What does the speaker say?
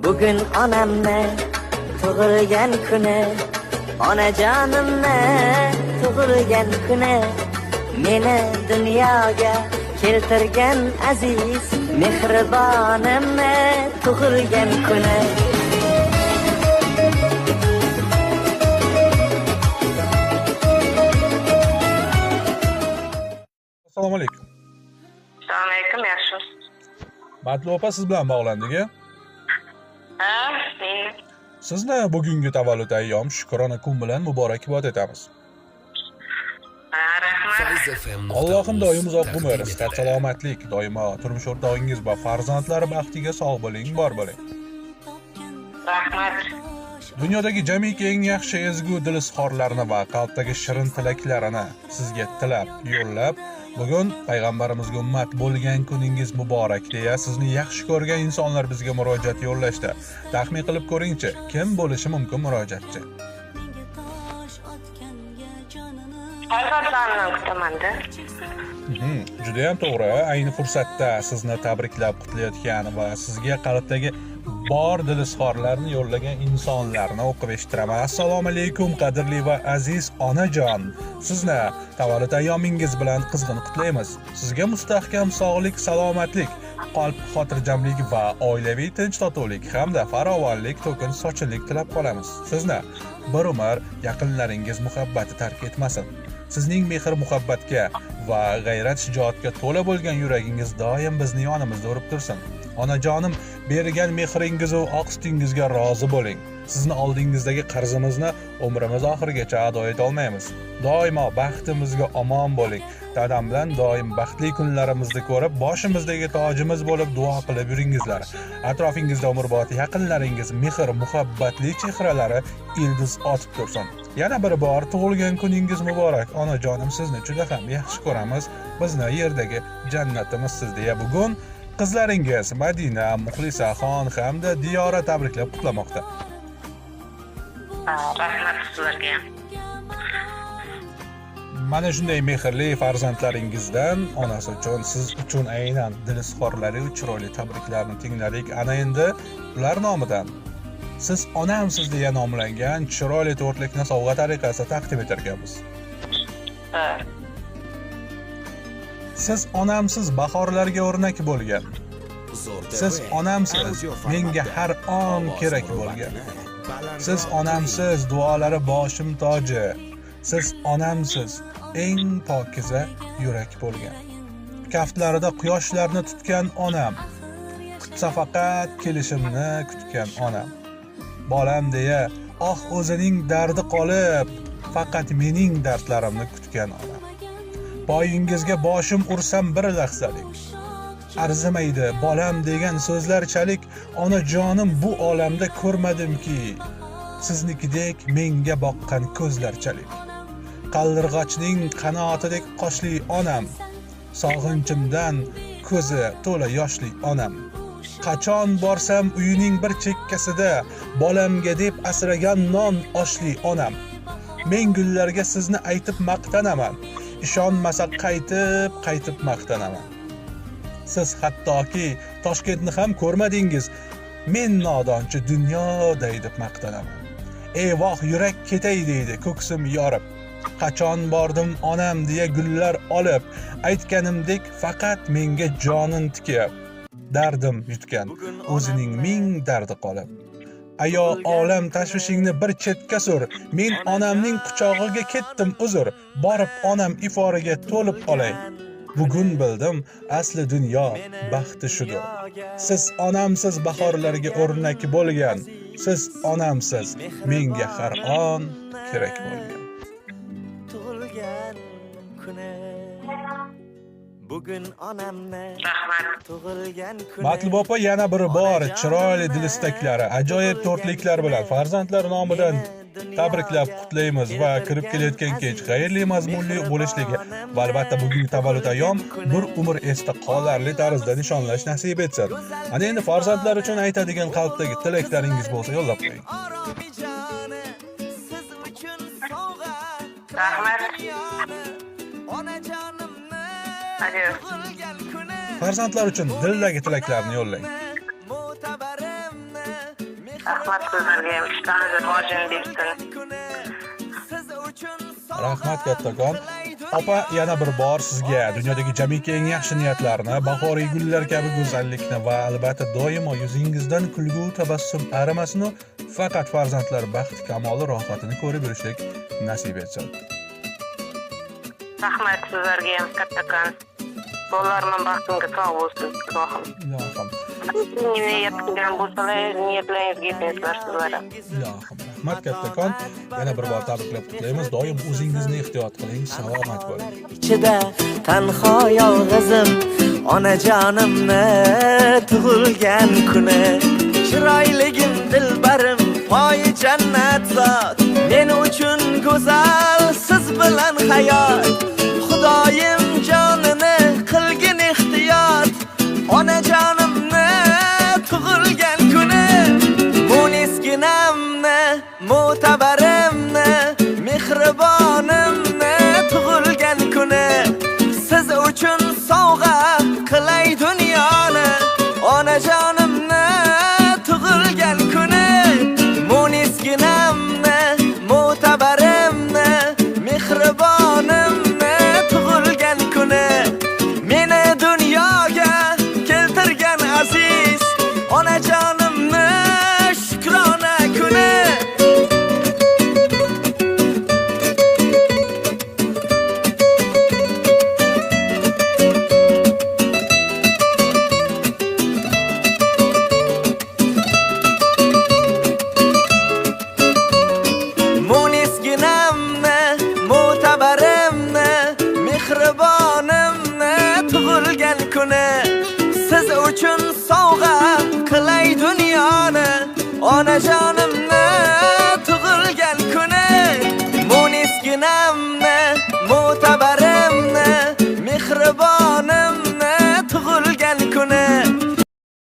Bugün onamni tug'ilgan kuni, onajonimni tug'ilgan kuni, meni dunyoga keltirgan aziz mehribonimni tug'ilgan kuni. Assalomu alaykum. Assalomu alaykum, yaxshimisiz? Matlu opa, siz bilan bog'landik. Ha, men. Sizni bugungi tavallud ayyom Shukrona kun bilan muborakbod etamiz. Ha, rahmat. Allohim doim uzoq umr, sihat salomatlik, doimo turmush o'rtog'ingiz va farzandlari baxtiga sog' bo'ling, bor bo'ling. Rahmat. Dunyodagi jamiki eng yaxshi ezgu dil izhorlarini va qalbdagi shirin tilaklarini sizga tilab, yo'llab, bugun payg'ambarimizga ummat bo'lgan kuningiz muborak deya sizni yaxshi ko'rgan insonlar bizga murojaat yo'llashdi. Taxmin qilib ko'ringchi, kim bo'lishi mumkin murojaatchi? Farzandlarimni kutaman-da. Juda ham to'g'ri. Ayni fursatda sizni tabriklab qutlayotgan va sizga qalbdagi bor dil izhorlarini yo'llagan insonlarni o'qib eshitiraman. Assalomu alaykum qadrli va aziz onajon. Sizni tavallud ayyomingiz bilan qizg'in qutlaymiz. Sizga mustahkam sog'lik, salomatlik, qalb xotirjamlik va oilaviy tinch totuvlik hamda farovonlik, to'kin sochinlik tilab qolamiz. Sizni bir umr yaqinlaringiz muhabbati tark etmasin. Sizning mehr muhabbatga va g'ayrat shijoatga to'la bo'lgan yuragingiz doim bizni yonimizda urib tursin. Onajonim, bergan mehringiz va oq sutingizga rozi bo'ling. Sizni oldingizdagi qarzimizni umrimiz oxirigacha ado eta olmaymiz. Doimo baxtimizga omon bo'ling. Dadam bilan doim baxtli kunlarimizni ko'rib, boshimizdagi tojimiz bo'lib duo qilib yuringizlar. Atrofingizda umrbod yaqinlaringiz mehr muhabbatli chehralari ildiz otib tursin. Yana bir bor tug'ilgan kuningiz muborak. Onajonim, sizni juda ham yaxshi ko'ramiz. Bizni yerdagi jannatimizsiz deya bugun qizlaringiz Madina, Muxlisaxon hamda Diyora tabriklab qutlamoqda. Rahmat sizlarga. Mana shunday mehrli farzandlaringizdan onasi uchun, siz uchun aynan dil izhorlari va chiroyli tabriklarni tingladik. Ana endi ular nomidan siz onamsiz deya nomlangan chiroyli to'rtlikni sovg'a tariqasida taqdim etar ekanmiz. Siz onamsiz bahorlarga o'rnak bo'lgan. Siz onamsiz menga har on kerak bo'lgan. Siz onamsiz duolari boshim toji. Siz onamsiz eng pokiza yurak bo'lgan. Kaftlarida quyoshlarni tutgan onam. Kutsa faqat kelishimni kutgan onam. Bolam deya o'zining dardi qolib, faqat mening dardlarimni kutgan onam. Poyingizga boshim ursam bir lahzalik. Arzimaydi bolam degan so'zlarchalik, onajonim bu olamda ko'rmadimki, siznikidek menga boqqan ko'zlarchalik. Qaldirg'ochning qanotidek qoshli onam, sog'inchimdan ko'zi to'la yoshli onam. Qachon borsam uyining bir chekkasida bolamga deb asragan non oshli onam. Men gullarga sizni aytib maqtanaman. Ishonmasa qaytib maqtanaman. Siz hattoki Toshkentni ham ko'rmadingiz. Men nodonchi dunyoda deb maqtanaman. Eyvoh, yurak ketay deydi ko'ksim yorib. Qachon bordim onam deya gullar olib, aytganimdek faqat menga jonin tikib. Dardim yutgan o'zining ming dardi qolib. Ayo olam tashvishingni bir chetga sur, men onamning quchog'iga ketdim uzr, borib onam iforiga to'lib olay. Bugun bildim asli dunyo baxti shudir. Siz onamsiz bahorlarga o'rnak bo'lgan. Siz onamsiz menga har on kerak bo'lgan. Tug'ilgan kuni, bugun onamni tug'ilgan kuni. Matlub opa yana bir bor chiroyli dil istaklari, ajoyib to'rtliklar bilan farzandlar nomidan tabriklab qutlaymiz va kirib kelayotgan kech xayrli mazmunli bo'lishligi va albatta bugungi tavallud ayyom bir umr esda qolarli tarzda nishonlash nasib etsin. Ana endi farzandlar uchun aytadigan qalbdagi tilaklaringiz bo'lsa yo'llab qo'ying. Rahmat. Farzandlar uchun dildagi tilaklarni yo'llang. Rahmat sizlarga ham ishlarni rivojini bersin. Rahmat kattakon. Opa, yana bir bor sizga dunyodagi jamiki eng yaxshi niyatlarni, bahoriy gullar kabi go'zallikni va albatta doimo yuzingizdan kulgu tabassum arimasin, faqat farzandlar baxti kamoli rohatini ko'rib yurishlik nasib etsin. Rahmat sizlarga ham kattakon. Bolalarning baxtiga sog' bo'lsin, ilohim. Ilohim. Niyat qilgan bo'lsalar, niyatlaringizga yetsinlar sizlar. Ilohim. Rahmat kattakon. Yana bir bor tabriklab qutlaymiz. Doim o'zingizni ehtiyot qiling, salomat bo'ling. ichida tanho yolg'izim onajonimni tug'ilgan kuni chiroyligim dilbarim poyi jannat zot men uchun go'zal siz bilan hayot xudoyim jonini qilgin ehtiyot onajonimni tug'ilgan kuni munisginamni mo'tabarimni mehribonimni tug'ilgan kuni siz uchun sovg'a qilay dunyoni onajonimni tug'ilgan kuni munisginamni mo'tabarimni mehribonimni tug'ilgan kuni meni dunyoga keltirgan aziz onajonimni shukrona kuni munisginamni mo'tabarimni mehribonimni tug'ilgan kuni siz uchun sovg'a qilay dunyoni onajon